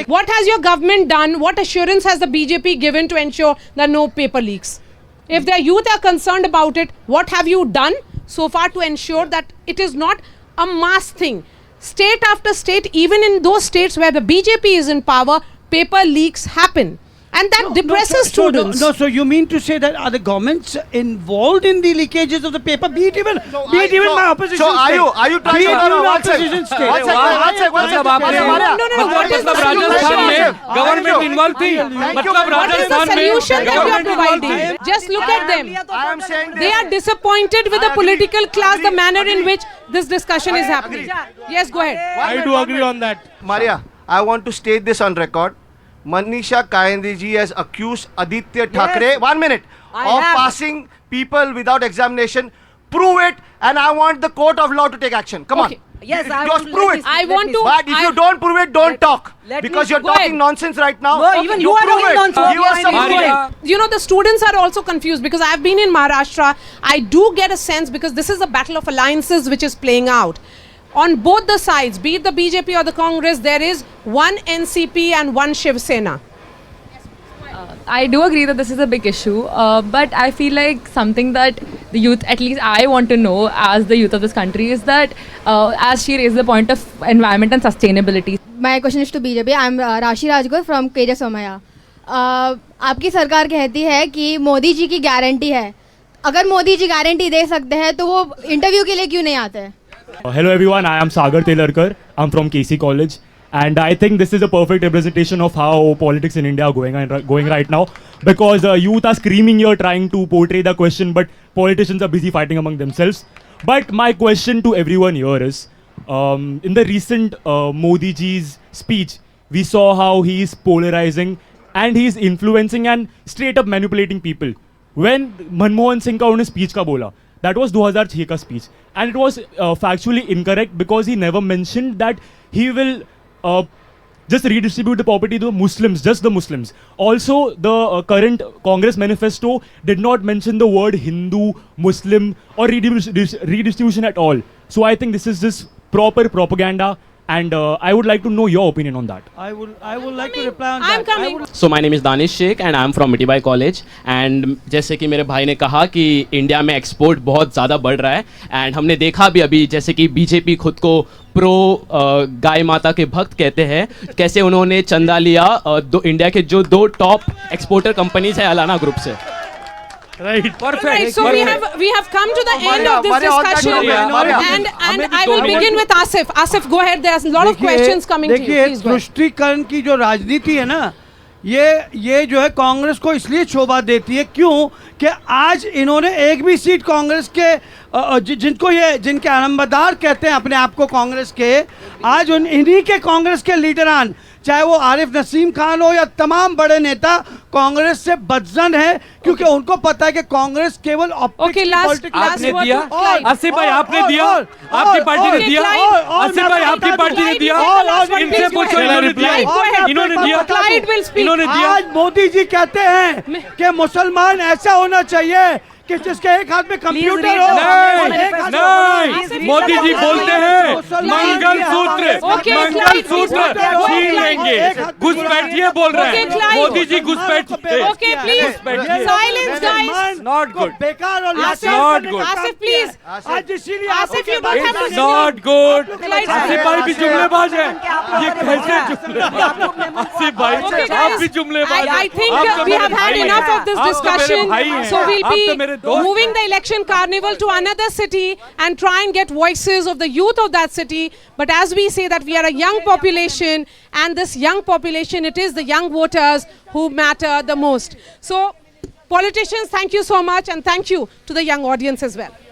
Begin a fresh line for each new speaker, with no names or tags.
What has your government done? What assurance has the BJP given to ensure that no paper leaks? If their youth are concerned about it, what have you done so far to ensure that it is not a mass thing? State after state, even in those states where the BJP is in power, paper leaks happen. And that depresses students.
So you mean to say that are the governments involved in the leakages of the paper? Be it even my opposition.
So are you trying to
one second.
What is the
Rajasthan में government involve थी मतलब
What is the
Rajasthan
solution that you are
में
providing? Just look at them.
I am saying
They are disappointed with the political class, the manner in which this discussion is happening. Yes, go ahead.
I do agree on that.
Maria, I want to state this on record. Manisha Kayende ji has accused Aditya Thackeray, 1 minute, of passing people without examination. Prove it, and I want the court of law to take action. Come
Okay.
on.
Yes,
Just prove it.
I want to.
But if you don't prove it, don't talk.
let
Because
me-
you're
Go ahead.
talking nonsense right now.
No, even you are
prove
talking
it.
nonsense.
Give us some
Go
proof.
ahead. You know, the students are also confused because I've been in Maharashtra. I do get a sense because this is a battle of alliances which is playing out. On both the sides, be it the BJP or the Congress, there is one NCP and one Shiv Sena.
I do agree that this is a big issue, but I feel like something that the youth, at least I want to know as the youth of this country, is that as she raised the point of environment and sustainability.
My question is to BJP. I'm Rashi Rajgur from KJ Somaya. आपकी सरकार कहती है कि मोदी जी की guarantee है. अगर Modi ji guarantee दे सकते हैं तो वो इंटरव्यू के लिए क्यों नहीं आते हैं?
Hello everyone, I am Sagar Telarkar. I'm from KC College. And I think this is a perfect representation of how politics in India are going right now. Because youth are screaming here trying to portray the question, but politicians are busy fighting among themselves. But my question to everyone here is, in the recent Modi ji's speech, we saw how he is polarizing and he is influencing and straight up manipulating people. When Manmohan Singh ka unhone speech ka bola, that was 2006 ka speech. And it was factually incorrect because he never mentioned that he will just redistribute the property to Muslims, just the Muslims. Also, the current Congress manifesto did not mention the word Hindu, Muslim or redistribution at all. So I think this is just proper propaganda, and I would like to know your opinion on that.
I would like to reply on that.
I'm coming.
So my name is Danish Shaikh and I am from Mithibai college. एंड जैसे कि मेरे भाई ने कहा कि India में export बहुत ज़्यादा बढ़ रहा है एंड हमने देखा भी अभी जैसे कि बीजेपी खुद को प्रो गाय माता के भक्त कहते हैं, कैसे उन्होंने चंदा लिया इंडिया के जो 2 टॉप एक्सपोर्टर कंपनीज है अलाना ग्रुप से.
Right. Perfect.
Right, so we have come to the end of this
Maria, on that
discussion,
note,
and I will begin with Asif. Asif, go ahead. There's a lot of questions coming to you.
देखिए,
Please go ahead.
तुष्टीकरण की जो राजनीति है ना, ये जो है कांग्रेस को इसलिए शोभा देती है. क्यों कि आज इन्होंने एक भी सीट कांग्रेस के जिनके आलमबरदार कहते हैं अपने आप को कांग्रेस के, आज इन्हीं के कांग्रेस के लीडरान, चाहे वो आरिफ नसीम खान हो या तमाम बड़े नेता, कांग्रेस से बदजन है क्योंकि उनको पता है कि कांग्रेस केवल
Okay, last
आपने
word
दिया
to Clyde.
आसिफ भाई, आपने दिया, आपकी पार्टी ने दिया, आसिफ भाई आपकी पार्टी ने दिया, इनसे पूछो इन्होंने दिया, इन्होंने दिया,
Clyde will speak.
इन्होंने दिया.
आज मोदी जी कहते हैं कि मुसलमान ऐसा होना चाहिए कि जिसके एक हाथ में कंप्यूटर हो.
नहीं, मोदी जी बोलते हैं मंगलसूत्र छीन लेंगे. घुसपैठिए बोल रहे हैं Modi ji, घुसपैठिए.
Okay, please. Silence, guys.
Not good.
बेकार और
Asif,
Not good.
Asif, please.
आज इसीलिए
Asif, you don't have to
It's not good.
Clyde,
Asif भाई भी जुमलेबाज है. ये कैसे जुमलेबाज? आसिफ भाई
Okay,
आप
guys,
भी जुमलेबाज.
I think we have had enough of this discussion. So we'll be moving the election carnival to another city and try and get voices of the youth of that city. But as we say that we are a young population, and this young population, it is the young voters who matter the most. So politicians, thank you so much, and thank you to the young audience as well.